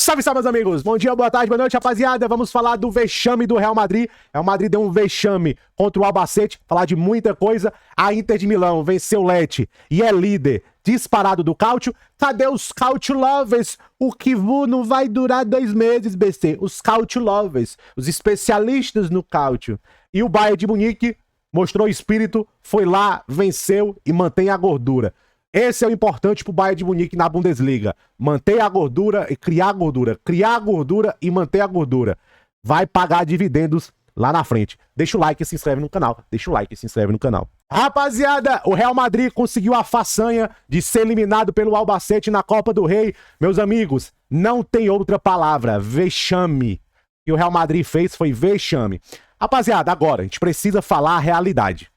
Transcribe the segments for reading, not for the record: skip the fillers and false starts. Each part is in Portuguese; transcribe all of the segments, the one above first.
Salve, salve, meus amigos! Bom dia, boa tarde, boa noite, rapaziada! Vamos falar do vexame do Real Madrid. Real Madrid deu um vexame contra o Albacete, falar de muita coisa. A Inter de Milão venceu o Lecce e é líder disparado do Calcio. Cadê os Calcio Lovers? O Kivu não vai durar 2 meses, BC. Os Calcio Lovers, os especialistas no Calcio. E o Bayern de Munique mostrou espírito, foi lá, venceu e mantém a gordura. Esse é o importante pro Bayern de Munique na Bundesliga. Manter a gordura e criar gordura. Criar a gordura e manter a gordura. Vai pagar dividendos lá na frente. Deixa o like e se inscreve no canal. Deixa o like e se inscreve no canal. Rapaziada, o Real Madrid conseguiu a façanha de ser eliminado pelo Albacete na Copa do Rei. Meus amigos, não tem outra palavra. Vexame. O que o Real Madrid fez foi vexame. Rapaziada, agora a gente precisa falar a realidade.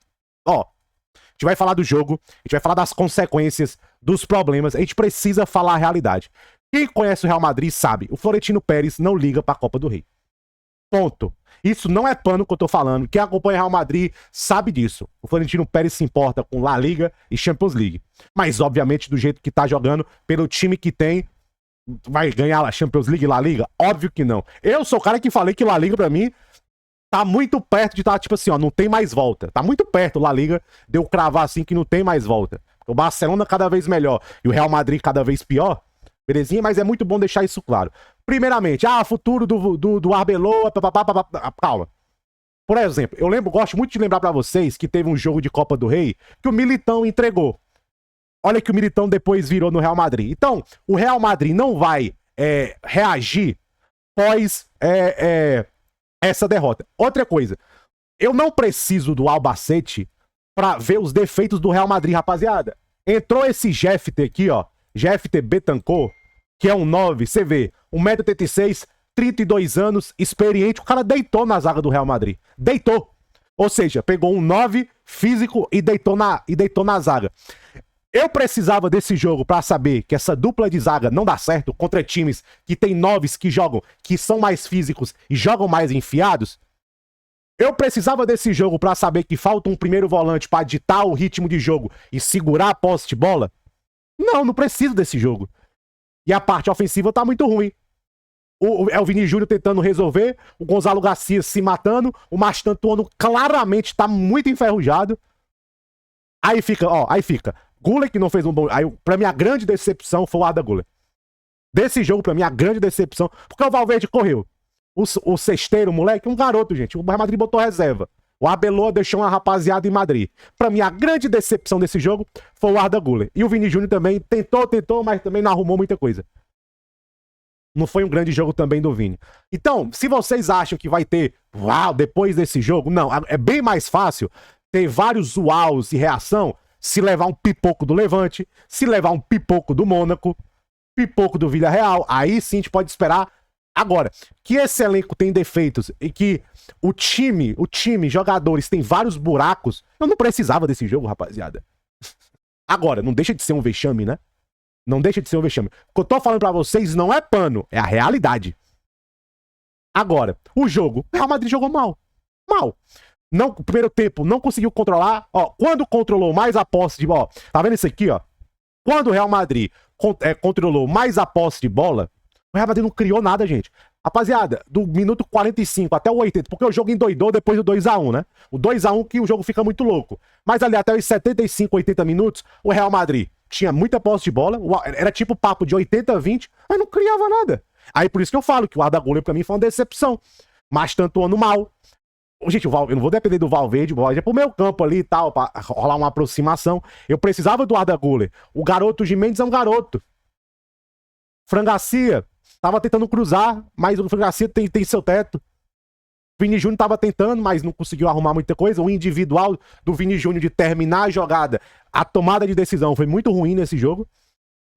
Ó. A gente vai falar do jogo, a gente vai falar das consequências, dos problemas, a gente precisa falar a realidade. Quem conhece o Real Madrid sabe, o Florentino Pérez não liga pra Copa do Rei. Ponto. Isso não é pano que eu tô falando, quem acompanha o Real Madrid sabe disso. O Florentino Pérez se importa com La Liga e Champions League. Mas, obviamente, do jeito que tá jogando, pelo time que tem, vai ganhar a Champions League e La Liga? Óbvio que não. Eu sou o cara que falei que La Liga, pra mim, tá muito perto de estar, tipo assim, ó, não tem mais volta. Tá muito perto, La Liga, de eu cravar assim que não tem mais volta. O Barcelona cada vez melhor e o Real Madrid cada vez pior, belezinha? Mas é muito bom deixar isso claro. Primeiramente, futuro do Arbeloa, calma. Por exemplo, gosto muito de lembrar pra vocês que teve um jogo de Copa do Rei que o Militão entregou. Olha que o Militão depois virou no Real Madrid. Então, o Real Madrid não vai reagir pós essa derrota. Outra coisa, eu não preciso do Albacete pra ver os defeitos do Real Madrid, rapaziada. Entrou esse Jefter aqui, ó, Jefter Betancourt, que é um 9, você vê, 1,86 m, 32 anos, experiente, o cara deitou na zaga do Real Madrid. Deitou. Ou seja, pegou um 9 físico e deitou na zaga. Eu precisava desse jogo pra saber que essa dupla de zaga não dá certo contra times que tem 9s que jogam, que são mais físicos e jogam mais enfiados. Eu precisava desse jogo pra saber que falta um primeiro volante pra ditar o ritmo de jogo e segurar a posse de bola. Não preciso desse jogo. E a parte ofensiva tá muito ruim. É o Vini Júnior tentando resolver, o Gonzalo Garcia se matando, o Mastantuono claramente tá muito enferrujado. Aí fica. Güler que não fez um bom... Aí, pra mim, a grande decepção foi o Arda Güler. Desse jogo, pra mim, a grande decepção... Porque o Valverde correu. O cesteiro, o moleque, um garoto, gente. O Real Madrid botou reserva. O Arbeloa deixou uma rapaziada em Madrid. Pra mim, a grande decepção desse jogo foi o Arda Güler. E o Vini Júnior também tentou, mas também não arrumou muita coisa. Não foi um grande jogo também do Vini. Então, se vocês acham que vai ter... Uau, depois desse jogo... Não, é bem mais fácil ter vários uaus e reação... Se levar um pipoco do Levante, se levar um pipoco do Mônaco, pipoco do Villarreal, aí sim a gente pode esperar. Agora, que esse elenco tem defeitos e que o time, jogadores, tem vários buracos, eu não precisava desse jogo, rapaziada. Agora, não deixa de ser um vexame, né? Não deixa de ser um vexame. O que eu tô falando pra vocês não é pano, é a realidade. Agora, o jogo, o Real Madrid jogou mal. Mal. Não, no primeiro tempo, não conseguiu controlar. Ó, quando controlou mais a posse de bola. Tá vendo isso aqui, ó? Quando o Real Madrid controlou mais a posse de bola, o Real Madrid não criou nada, gente. Rapaziada, do minuto 45 até o 80, porque o jogo endoidou depois do 2x1, né? O 2x1 que o jogo fica muito louco. Mas ali até os 75, 80 minutos, o Real Madrid tinha muita posse de bola. Era tipo papo de 80-20, mas não criava nada. Aí por isso que eu falo que o Arda Güler pra mim foi uma decepção. Mas tanto ano mal. Gente, eu não vou depender do Valverde, é pro meu campo ali e tal, pra rolar uma aproximação. Eu precisava do Arda Güler. O garoto Gimenez é um garoto. Fran Garcia tava tentando cruzar, mas o Fran Garcia tem seu teto. O Vini Júnior tava tentando, mas não conseguiu arrumar muita coisa. O individual do Vini Júnior de terminar a jogada, a tomada de decisão foi muito ruim nesse jogo.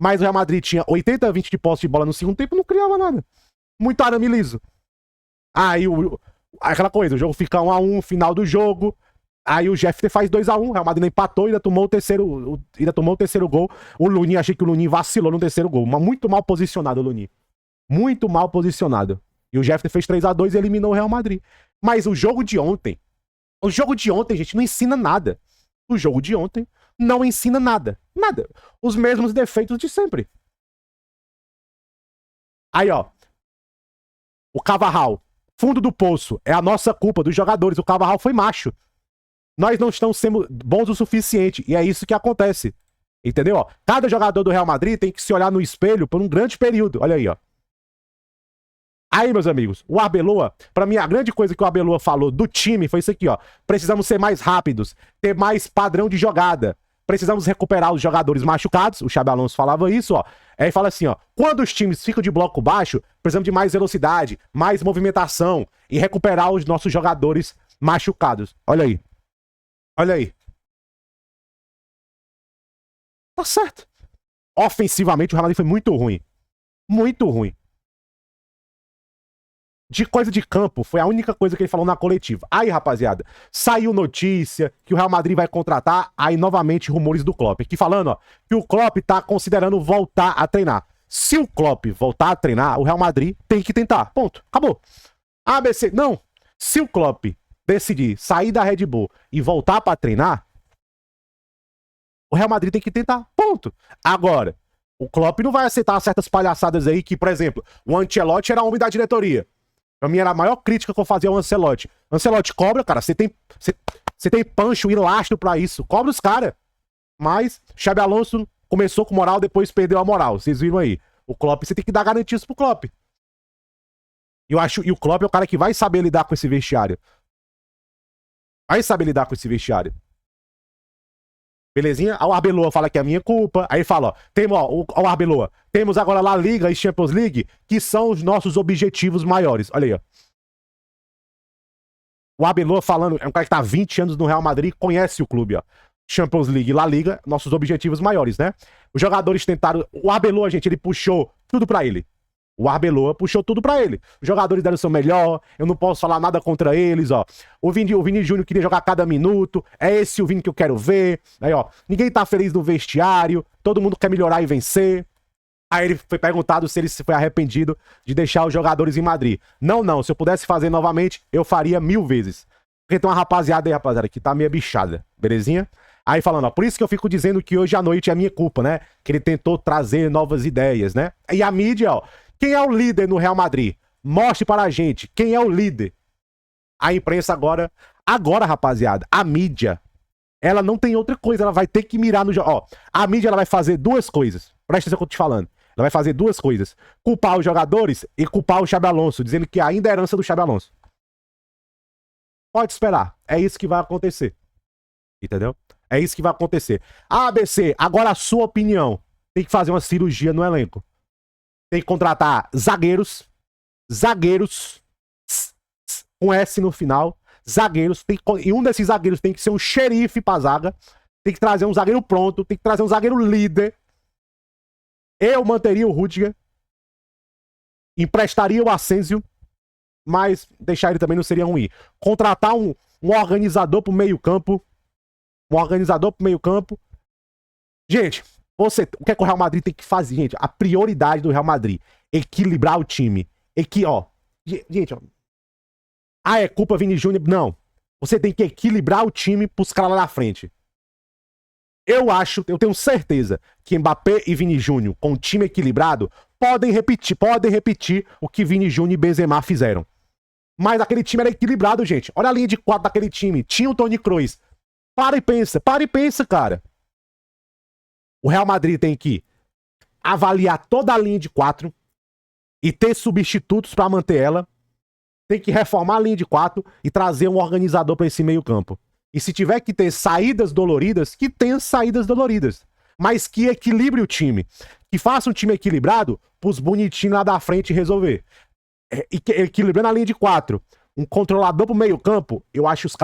Mas o Real Madrid tinha 80-20 de posse de bola no segundo tempo e não criava nada. Muito arame liso. Aí aquela coisa, o jogo fica 1x1, final do jogo. Aí o Jefter faz 2x1, o Real Madrid empatou e ainda tomou o terceiro gol. O Lunin, achei que o Lunin vacilou no terceiro gol. Mas muito mal posicionado o Lunin. Muito mal posicionado. E o Jefter fez 3x2 e eliminou o Real Madrid. Mas o jogo de ontem, gente, não ensina nada. O jogo de ontem não ensina nada. Nada. Os mesmos defeitos de sempre. Aí, ó. O Carvajal, fundo do poço, é a nossa culpa, dos jogadores. O Carvajal foi macho. Nós não estamos sendo bons o suficiente. E é isso que acontece. Entendeu? Ó, cada jogador do Real Madrid tem que se olhar no espelho por um grande período. Olha aí, ó. Aí, meus amigos, o Arbeloa, pra mim, a grande coisa que o Arbeloa falou do time foi isso aqui, ó. Precisamos ser mais rápidos, ter mais padrão de jogada. Precisamos recuperar os jogadores machucados. O Xabi Alonso falava isso, ó. Aí fala assim, ó. Quando os times ficam de bloco baixo, precisamos de mais velocidade, mais movimentação e recuperar os nossos jogadores machucados. Olha aí. Olha aí. Tá certo. Ofensivamente, o Real Madrid foi muito ruim. Muito ruim. De coisa de campo, foi a única coisa que ele falou na coletiva. Aí, rapaziada, saiu notícia que o Real Madrid vai contratar, aí novamente rumores do Klopp. Aqui falando, ó, que o Klopp tá considerando voltar a treinar. Se o Klopp voltar a treinar, o Real Madrid tem que tentar. Ponto. Acabou. ABC, não. Se o Klopp decidir sair da Red Bull e voltar pra treinar, o Real Madrid tem que tentar. Ponto. Agora, o Klopp não vai aceitar certas palhaçadas aí que, por exemplo, o Ancelotti era homem da diretoria. Pra mim era a maior crítica que eu fazia ao Ancelotti. Ancelotti, cobra, cara. Você tem pancho e lastro pra isso. Cobra os caras. Mas Xabi Alonso começou com moral, depois perdeu a moral. Vocês viram aí. O Klopp, você tem que dar garantias pro Klopp. Eu acho, e o Klopp é o cara que vai saber lidar com esse vestiário. Vai saber lidar com esse vestiário. Belezinha? O Arbeloa fala que é a minha culpa. Aí fala, ó, temos, ó, o Arbeloa, temos agora La Liga e Champions League, que são os nossos objetivos maiores. Olha aí, ó. O Arbeloa falando, é um cara que tá há 20 anos no Real Madrid, conhece o clube, ó. Champions League e La Liga, nossos objetivos maiores, né? Os jogadores tentaram... O Arbeloa, gente, ele puxou tudo pra ele. O Arbeloa puxou tudo pra ele. Os jogadores deram o seu melhor, eu não posso falar nada contra eles, ó. O Vini Júnior queria jogar cada minuto, é esse o Vini que eu quero ver. Aí, ó, ninguém tá feliz no vestiário, todo mundo quer melhorar e vencer. Aí ele foi perguntado se ele se foi arrependido de deixar os jogadores em Madrid. Não, se eu pudesse fazer novamente, eu faria 1000 vezes. Porque tem uma rapaziada aí, rapaziada, que tá meio bichada, belezinha? Aí falando, ó, por isso que eu fico dizendo que hoje à noite é minha culpa, né? Que ele tentou trazer novas ideias, né? E a mídia, ó, quem é o líder no Real Madrid? Mostre para a gente quem é o líder. A imprensa agora, rapaziada, a mídia, ela não tem outra coisa, ela vai ter que mirar no... Ó, a mídia, ela vai fazer duas coisas. Presta atenção no que eu tô te falando. Ela vai fazer duas coisas. Culpar os jogadores e culpar o Xabi Alonso, dizendo que ainda é herança do Xabi Alonso. Pode esperar. É isso que vai acontecer. Entendeu? É isso que vai acontecer. ABC, agora a sua opinião. Tem que fazer uma cirurgia no elenco. Tem que contratar zagueiros. Com S no final. Zagueiros. E um desses zagueiros tem que ser um xerife pra zaga. Tem que trazer um zagueiro pronto. Tem que trazer um zagueiro líder. Eu manteria o Rudiger. Emprestaria o Asensio. Mas deixar ele também não seria ruim. Contratar um organizador pro meio campo. Gente, o que é que o Real Madrid tem que fazer, gente? A prioridade do Real Madrid. Equilibrar o time. Gente, ó. É culpa Vini Júnior? Não. Você tem que equilibrar o time pros caras lá na frente. Eu tenho certeza que Mbappé e Vini Júnior, com o time equilibrado, podem repetir o que Vini Júnior e Benzema fizeram. Mas aquele time era equilibrado, gente. Olha a linha de 4 daquele time. Tinha o Toni Kroos. Para e pensa, cara. O Real Madrid tem que avaliar toda a linha de 4 e ter substitutos para manter ela. Tem que reformar a linha de 4 e trazer um organizador para esse meio campo. E se tiver que ter saídas doloridas, que tenha saídas doloridas. Mas que equilibre o time. Que faça um time equilibrado pros bonitinhos lá da frente resolver. Equilibrando a linha de 4. Um controlador pro meio campo, eu acho que os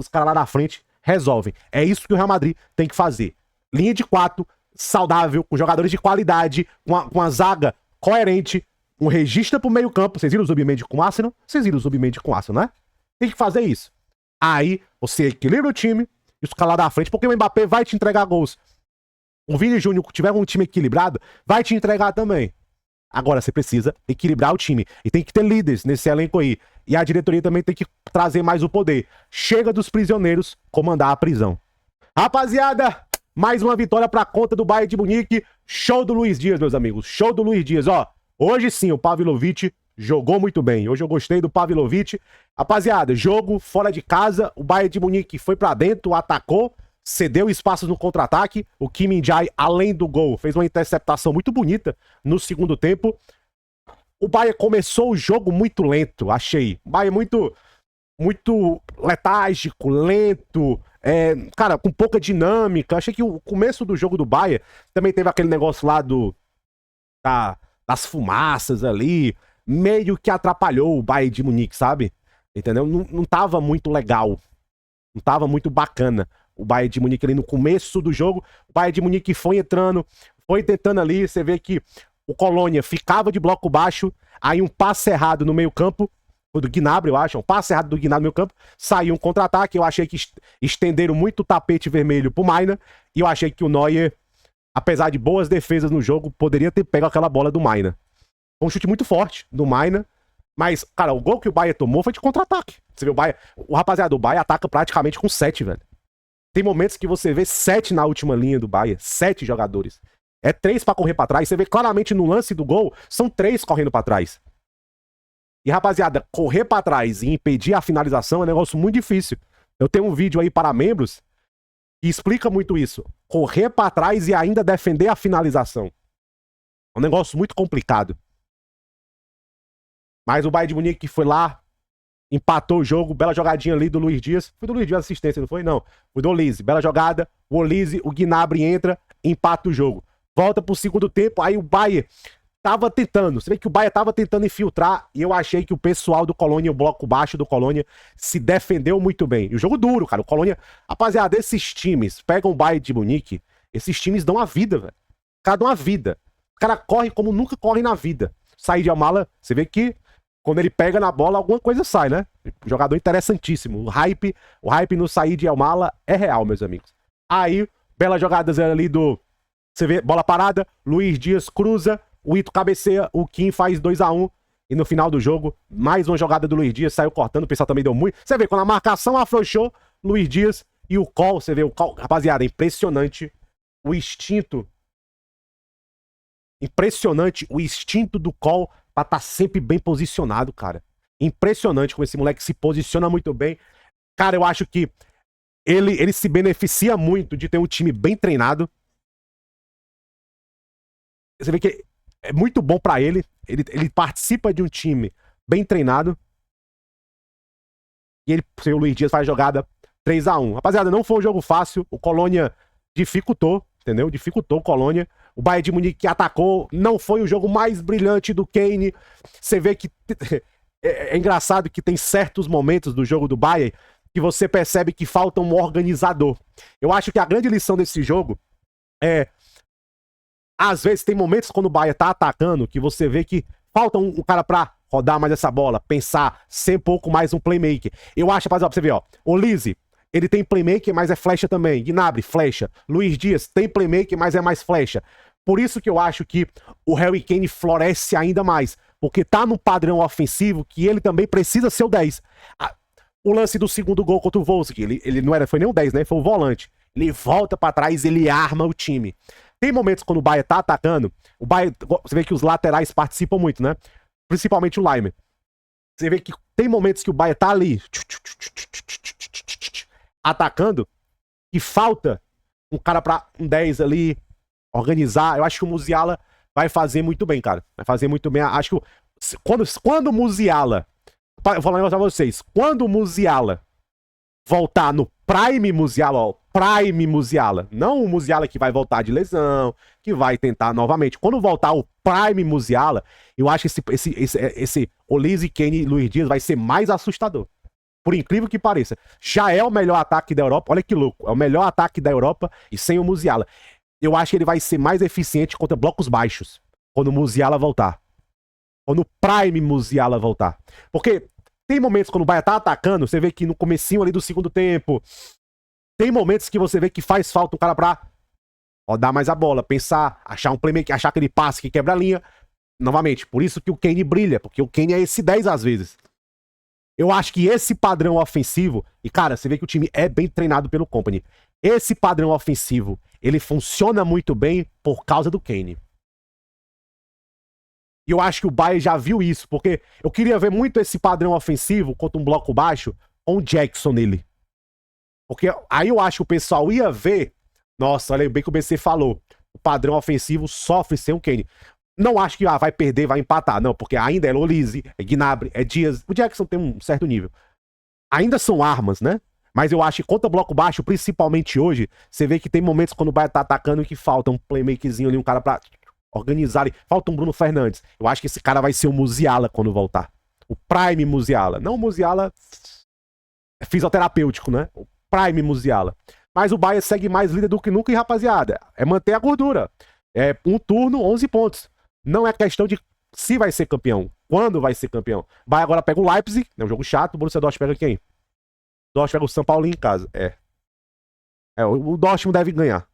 caras lá da frente resolvem. É isso que o Real Madrid tem que fazer. Linha de 4, saudável, com jogadores de qualidade, com a zaga coerente, um registro pro meio campo. Vocês viram o Zubimendi com o Arsenal? Vocês viram o Zubimendi com o Arsenal, né? Tem que fazer isso. Aí, você equilibra o time e os caras lá da frente, porque o Mbappé vai te entregar gols. O Vini Júnior, que tiver um time equilibrado, vai te entregar também. Agora, você precisa equilibrar o time. E tem que ter líderes nesse elenco aí. E a diretoria também tem que trazer mais o poder. Chega dos prisioneiros comandar a prisão. Rapaziada, mais uma vitória pra conta do Bayern de Munique. Show do Luiz Dias, meus amigos. Show do Luiz Dias, ó. Hoje sim, o Pavlovic jogou muito bem. Hoje eu gostei do Pavlovic. Rapaziada, jogo fora de casa, o Bayern de Munique foi pra dentro, atacou, cedeu espaços no contra-ataque. O Kim Min-jae, além do gol, fez uma interceptação muito bonita no segundo tempo. O Bayern começou o jogo muito lento, achei. O Bayern muito letárgico, lento, cara, com pouca dinâmica. Achei que o começo do jogo do Bayern também teve aquele negócio lá das fumaças ali, meio que atrapalhou o Bayern de Munique, sabe? Entendeu? Não tava muito legal, não tava muito bacana o Bayern de Munique ali no começo do jogo. O Bayern de Munique foi entrando, foi tentando ali, você vê que o Colônia ficava de bloco baixo, aí um passe errado no meio campo, do Gnabry, eu acho, um passe errado do Gnabry no meio campo, saiu um contra-ataque, eu achei que estenderam muito o tapete vermelho pro Maina, e eu achei que o Neuer, apesar de boas defesas no jogo, poderia ter pego aquela bola do Maina. Foi um chute muito forte do Maina, mas, cara, o gol que o Bayern tomou foi de contra-ataque. Você vê o Bayern, o Bayern ataca praticamente com 7, velho. Tem momentos que você vê 7 na última linha do Bayern, 7 jogadores. É 3 pra correr pra trás, você vê claramente no lance do gol, são 3 correndo pra trás. E, rapaziada, correr pra trás e impedir a finalização é um negócio muito difícil. Eu tenho um vídeo aí para membros que explica muito isso. Correr pra trás e ainda defender a finalização. É um negócio muito complicado. Mas o Bayern de Munique foi lá, empatou o jogo, bela jogadinha ali do Luiz Dias. Foi do Luiz Dias assistência, não foi? Não. Foi do Olise. Bela jogada, o Olise, o Gnabry entra, empata o jogo. Volta pro segundo tempo, aí o Bayern tava tentando. Você vê que o Bayern tava tentando infiltrar e eu achei que o pessoal do Colônia, o bloco baixo do Colônia, se defendeu muito bem. E o jogo duro, cara. O Colônia, rapaziada, esses times pegam o Bayern de Munique, esses times dão a vida, velho. O cara dá uma vida. O cara corre como nunca corre na vida. Sair de Almala, você vê que quando ele pega na bola, alguma coisa sai, né? Jogador interessantíssimo. O hype no sair de Almala é real, meus amigos. Aí, belas jogadas ali do... Você vê, bola parada, Luiz Dias cruza, o Ito cabeceia, o Kim faz 2-1. E no final do jogo, mais uma jogada do Luiz Dias, saiu cortando, o pessoal também deu muito. Você vê, quando a marcação afrouxou, Luiz Dias e o Cole, você vê o Cole. Rapaziada, impressionante o instinto. Impressionante o instinto do Cole pra estar sempre bem posicionado, cara. Impressionante como esse moleque se posiciona muito bem. Cara, eu acho que ele se beneficia muito de ter um time bem treinado. Você vê que é muito bom pra ele. Ele participa de um time bem treinado. E o Luiz Dias faz jogada 3-1. Rapaziada, não foi um jogo fácil. O Colônia dificultou, entendeu? Dificultou o Colônia. O Bayern de Munique atacou. Não foi o jogo mais brilhante do Kane. Você vê que... É engraçado que tem certos momentos do jogo do Bayern que você percebe que falta um organizador. Eu acho que a grande lição desse jogo é... Às vezes tem momentos quando o Bayern tá atacando que você vê que falta um cara pra rodar mais essa bola, pensar, ser um pouco mais um playmaker. Eu acho, rapaziada, pra você ver, ó. O Olise, ele tem playmaker, mas é flecha também. Gnabry, flecha. Luiz Dias tem playmaker, mas é mais flecha. Por isso que eu acho que o Harry Kane floresce ainda mais. Porque tá no padrão ofensivo que ele também precisa ser o 10. O lance do segundo gol contra o Wolfsburg, ele não foi nem o 10, né? Foi o volante. Ele volta pra trás, ele arma o time. Tem momentos quando o Bayern tá atacando, o Bayern, você vê que os laterais participam muito, né? Principalmente o Laimer. Você vê que tem momentos que o Bayern tá ali atacando e falta um cara pra um 10 ali organizar. Eu acho que o Musiala vai fazer muito bem, cara. Vai fazer muito bem. Acho que quando o Musiala, eu vou falar um negócio pra vocês, quando o Musiala voltar no Prime Musiala, ó, Prime Musiala, não o Musiala que vai voltar de lesão, que vai tentar novamente. Quando voltar o Prime Musiala, eu acho que esse Olise, Kane e Luiz Dias vai ser mais assustador. Por incrível que pareça. Já é o melhor ataque da Europa, olha que louco, é o melhor ataque da Europa e sem o Musiala. Eu acho que ele vai ser mais eficiente contra blocos baixos, quando o Musiala voltar. Quando o Prime Musiala voltar. Porque tem momentos quando o Bayern tá atacando, você vê que no comecinho ali do segundo tempo, tem momentos que você vê que faz falta um cara pra rodar mais a bola, pensar, achar um playmaker, achar aquele passe que quebra a linha. Novamente, por isso que o Kane brilha, porque o Kane é esse 10 às vezes. Eu acho que esse padrão ofensivo, e cara, você vê que o time é bem treinado pelo Kompany. Esse padrão ofensivo, ele funciona muito bem por causa do Kane. E eu acho que o Bayern já viu isso, porque eu queria ver muito esse padrão ofensivo contra um bloco baixo com o Jackson nele. Porque aí eu acho que o pessoal ia ver. Nossa, olha bem que o BC falou. O padrão ofensivo sofre sem o Kane. Não acho que vai perder, vai empatar, não, porque ainda é Lolise, é Gnabry, é Dias. O Jackson tem um certo nível. Ainda são armas, né? Mas eu acho que contra bloco baixo, principalmente hoje, você vê que tem momentos quando o Bayern tá atacando que falta um playmakerzinho ali, um cara pra organizar ali. Falta um Bruno Fernandes. Eu acho que esse cara vai ser o Musiala quando voltar. O Prime Musiala. Não o Musiala é fisioterapêutico, né? O Prime Musiala. Mas o Bayern segue mais líder do que nunca e, rapaziada, é manter a gordura. É um turno, 11 pontos. Não é questão de se vai ser campeão, quando vai ser campeão. O Bayern agora pega o Leipzig, é um jogo chato. O Borussia Dortmund pega quem? O Dortmund pega o São Paulo em casa. O Dortmund deve ganhar.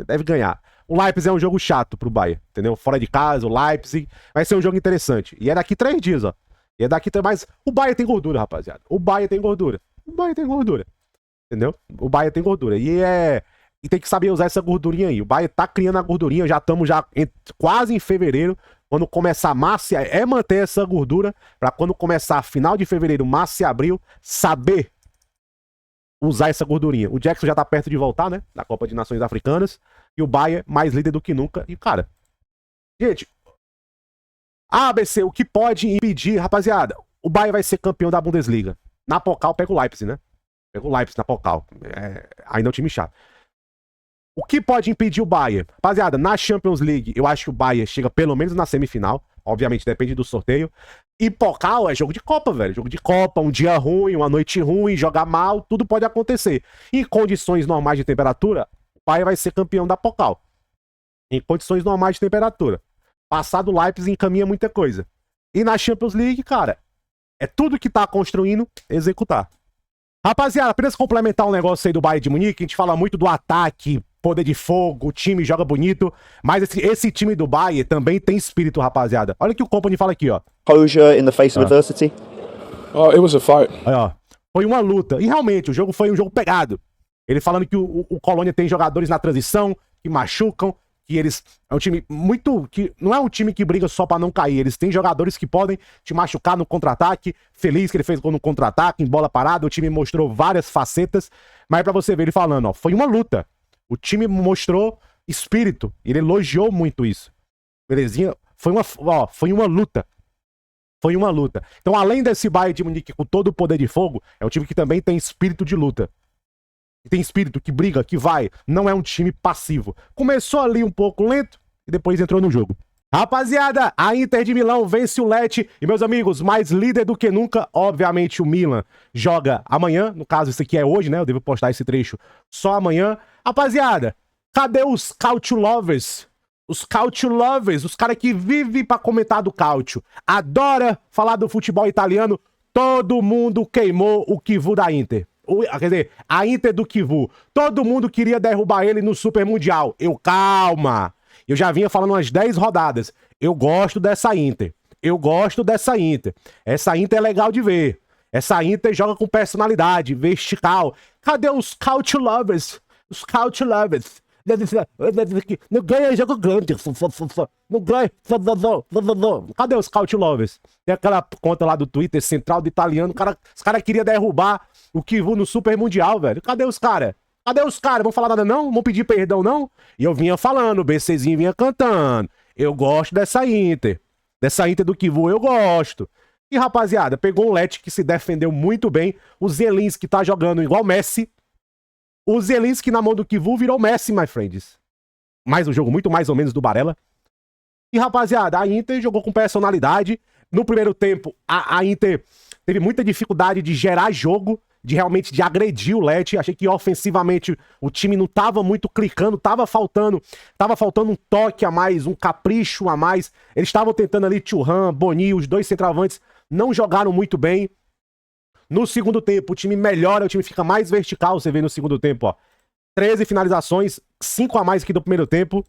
Deve ganhar. O Leipzig é um jogo chato pro Bayern, entendeu? Fora de casa, o Leipzig. Vai ser um jogo interessante. E é daqui 3 dias, ó. E é daqui 3... Mas o Bayern tem gordura, rapaziada. O Bayern tem gordura. O Bayern tem gordura. Entendeu? O Bayern tem gordura. E tem que saber usar essa gordurinha aí. O Bayern tá criando a gordurinha. Já estamos quase em fevereiro. Quando começar março, é manter essa gordura pra quando começar final de fevereiro, março e abril, saber usar essa gordurinha. O Jackson já tá perto de voltar, né? Da Copa de Nações Africanas. E o Bayern mais líder do que nunca. E, cara, gente, ABC, o que pode impedir, rapaziada? O Bayern vai ser campeão da Bundesliga. Na Pokal pega o Leipzig, né? Pega o Leipzig na Pokal. Ainda é um time chato. O que pode impedir o Bayern? Rapaziada, na Champions League, eu acho que o Bayern chega pelo menos na semifinal. Obviamente, depende do sorteio. E Pokal é jogo de Copa, velho. Jogo de Copa, um dia ruim, uma noite ruim, jogar mal, tudo pode acontecer. Em condições normais de temperatura, o Bayern vai ser campeão da Pokal. Em condições normais de temperatura. Passar do Leipzig encaminha muita coisa. E na Champions League, cara, é tudo que tá construindo, executar. Rapaziada, apenas complementar um negócio aí do Bayern de Munique. A gente fala muito do ataque, poder de fogo, o time joga bonito. Mas esse time do Bayern também tem espírito, rapaziada. Olha o que o Company fala aqui, ó. Composure in the face of adversity. Oh, it was a fight. Olha, ó. Foi uma luta. E realmente, o jogo foi um jogo pegado. Ele falando que o Colônia tem jogadores na transição, que machucam, que eles... É um time muito... que não é um time que briga só pra não cair. Eles têm jogadores que podem te machucar no contra-ataque. Feliz que ele fez gol no contra-ataque, em bola parada. O time mostrou várias facetas. Mas pra você ver ele falando, ó, foi uma luta. O time mostrou espírito. Ele elogiou muito isso. Belezinha? Foi uma luta. Foi uma luta. Então, além desse Bayern de Munique com todo o poder de fogo, é um time que também tem espírito de luta. Que tem espírito, que briga, que vai. Não é um time passivo. Começou ali um pouco lento e depois entrou no jogo. Rapaziada, a Inter de Milão vence o Lecce. E, meus amigos, mais líder do que nunca, obviamente, o Milan joga amanhã. No caso, isso aqui é hoje, né? Eu devo postar esse trecho só amanhã. Rapaziada, cadê os Cautio Lovers? Os Cautio Lovers, os caras que vivem pra comentar do Cautio. Adora falar do futebol italiano. Todo mundo queimou o Chivu da Inter. Quer dizer, a Inter do Chivu. Todo mundo queria derrubar ele no Super Mundial. Calma. Eu já vinha falando umas 10 rodadas. Eu gosto dessa Inter. Eu gosto dessa Inter. Essa Inter é legal de ver. Essa Inter joga com personalidade, vertical. Cadê os Cautio Lovers? Os Cautio Lovers. Não ganha jogo grande. Não ganha. Cadê os Cautio Lovers? Tem aquela conta lá do Twitter, Central do Italiano. Os caras queriam derrubar o Chivu no Super Mundial, velho. Cadê os caras? Cadê os caras? Vão falar nada não? Vão pedir perdão não? E eu vinha falando, o BCzinho vinha cantando. Eu gosto dessa Inter. Dessa Inter do Chivu eu gosto. E rapaziada, pegou um Lecce que se defendeu muito bem. O Zielinski tá jogando igual Messi. O Zielinski na mão do Chivu virou Messi, my friends. Mais um jogo muito mais ou menos do Barella. E rapaziada, a Inter jogou com personalidade. No primeiro tempo, a Inter teve muita dificuldade de gerar jogo, de realmente de agredir o Lecce. Achei que ofensivamente o time não tava muito clicando, tava faltando um toque a mais, um capricho a mais. Eles estavam tentando ali, Thuram, Boni, os dois centroavantes não jogaram muito bem. No segundo tempo, o time melhora, o time fica mais vertical, você vê no segundo tempo, ó. 13 finalizações, 5 a mais aqui do primeiro tempo.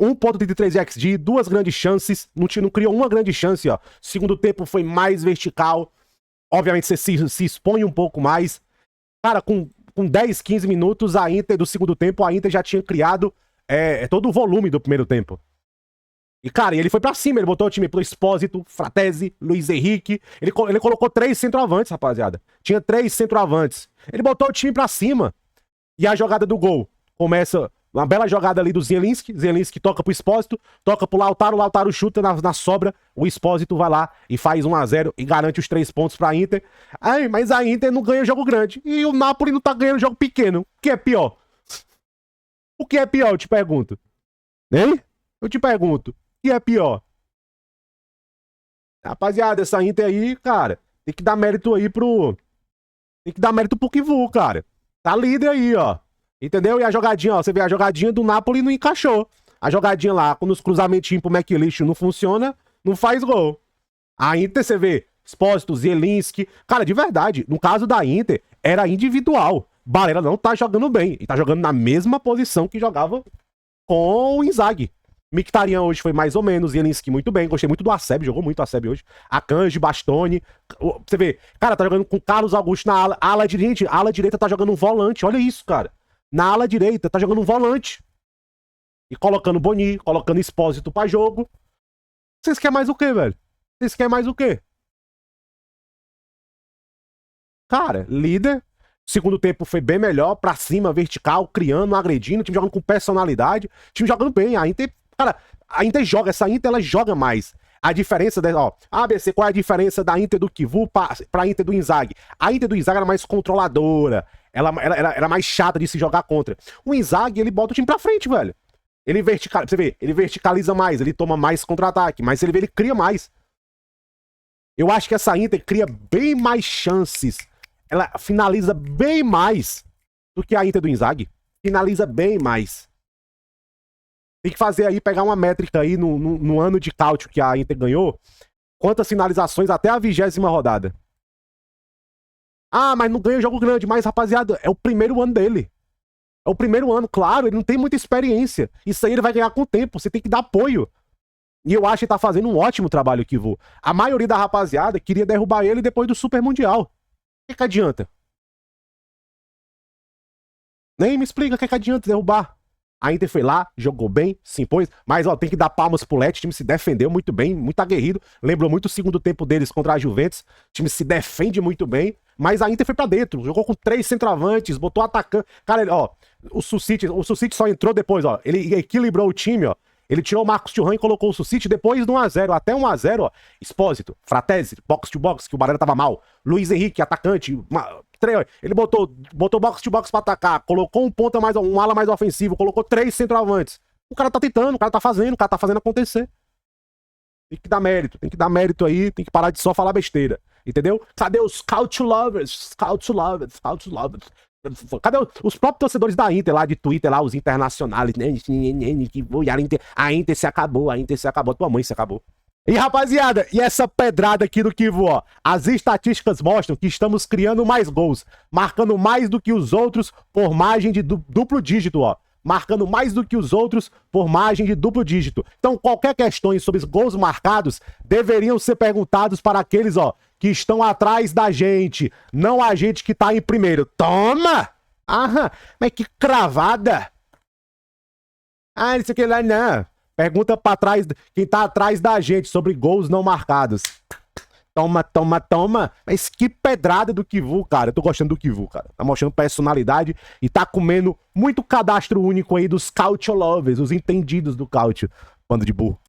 1.33 de XG, 2 grandes chances. Não criou uma grande chance, ó. Segundo tempo foi mais vertical. Obviamente você se expõe um pouco mais. Cara, com 10, 15 minutos, a Inter do segundo tempo, a Inter já tinha criado todo o volume do primeiro tempo. E, cara, ele foi pra cima, ele botou o time pelo Expósito, Fratesi, Luiz Henrique. Ele colocou 3 centroavantes, rapaziada. Tinha 3 centroavantes. Ele botou o time pra cima. E a jogada do gol começa... Uma bela jogada ali do Zielinski. Zielinski toca pro Expósito, toca pro Lautaro. O Lautaro chuta na sobra. O Expósito vai lá e faz 1-0 e garante os 3 pontos pra Inter. Ai, mas a Inter não ganha jogo grande. E o Napoli não tá ganhando jogo pequeno. O que é pior? O que é pior, eu te pergunto? Hein? Eu te pergunto. O que é pior? Rapaziada, essa Inter aí, cara, tem que dar mérito aí pro... Tem que dar mérito pro Kivu, cara. Tá líder aí, ó. Entendeu? E a jogadinha, ó, você vê, a jogadinha do Napoli não encaixou. A jogadinha lá, quando os cruzamentinhos pro McLeish não funciona, não faz gol. A Inter, você vê, Expósito, Zielinski. Cara, de verdade, no caso da Inter, era individual. Barella não tá jogando bem. E tá jogando na mesma posição que jogava com o Inzaghi. Mkhitaryan hoje foi mais ou menos, Zielinski muito bem, gostei muito do Acerbi, jogou muito o Acerbi hoje. Akanji, Bastoni, você vê, cara, tá jogando com Carlos Augusto na ala direita, ala direita tá jogando um volante, olha isso, cara. Na ala direita tá jogando um volante. E colocando Boni, colocando Expósito pra jogo. Vocês querem mais o quê, velho? Vocês querem mais o quê? Cara, líder. Segundo tempo foi bem melhor, pra cima, vertical, criando, agredindo, o time jogando com personalidade, o time jogando bem. A Inter, cara, a Inter joga, essa Inter ela joga mais. A diferença, ó, ABC, qual é a diferença da Inter do Kivu pra Inter do Inzaghi? A Inter do Inzaghi era mais controladora, ela era mais chata de se jogar contra. O Inzaghi, ele bota o time pra frente, velho. Ele verticaliza, você vê, ele verticaliza mais, ele toma mais contra-ataque, mas ele cria mais. Eu acho que essa Inter cria bem mais chances. Ela finaliza bem mais do que a Inter do Inzaghi. Finaliza bem mais. Tem que fazer aí, pegar uma métrica aí no ano de cálcio que a Inter ganhou. Quantas finalizações até a 20ª rodada. Ah, mas não ganha jogo grande. Mas, rapaziada, é o primeiro ano dele. É o primeiro ano, claro. Ele não tem muita experiência. Isso aí ele vai ganhar com o tempo. Você tem que dar apoio. E eu acho que ele tá fazendo um ótimo trabalho, Kivu. A maioria da rapaziada queria derrubar ele depois do Super Mundial. O que adianta? Nem me explica o que adianta derrubar. A Inter foi lá, jogou bem, se impôs, mas ó, tem que dar palmas pro Leti, o time se defendeu muito bem, muito aguerrido, lembrou muito o segundo tempo deles contra a Juventus, o time se defende muito bem, mas a Inter foi pra dentro, jogou com 3 centroavantes, botou atacante, cara, ó, o Sucite só entrou depois, ó, ele equilibrou o time, ó, ele tirou o Marcos Thuram e colocou o Sucite depois do 1-0, até 1-0, ó, Expósito, Fratesi, box to box, que o Barella tava mal, Luiz Henrique, atacante, ele botou box to box pra atacar, colocou um ala mais ofensivo, colocou 3 centroavantes. O cara tá tentando, o cara tá fazendo acontecer. Tem que dar mérito aí, tem que parar de só falar besteira, entendeu? Cadê os Scout Lovers? Cadê os próprios torcedores da Inter lá, de Twitter lá, os internacionais, né? A Inter se acabou, tua mãe se acabou. E rapaziada, e essa pedrada aqui do Kivu, ó, as estatísticas mostram que estamos criando mais gols, marcando mais do que os outros por margem de duplo dígito, ó, marcando mais do que os outros por margem de duplo dígito. Então, qualquer questão sobre os gols marcados deveriam ser perguntados para aqueles, ó, que estão atrás da gente, não a gente que tá em primeiro. Toma! Aham, mas que cravada! Ah, isso aqui lá não. Pergunta pra trás, quem tá atrás da gente sobre gols não marcados. Toma. Mas que pedrada do Kivu, cara. Eu tô gostando do Kivu, cara. Tá mostrando personalidade e tá comendo muito cadastro único aí dos Cautio Lovers, os entendidos do Cautio. Bando de burro.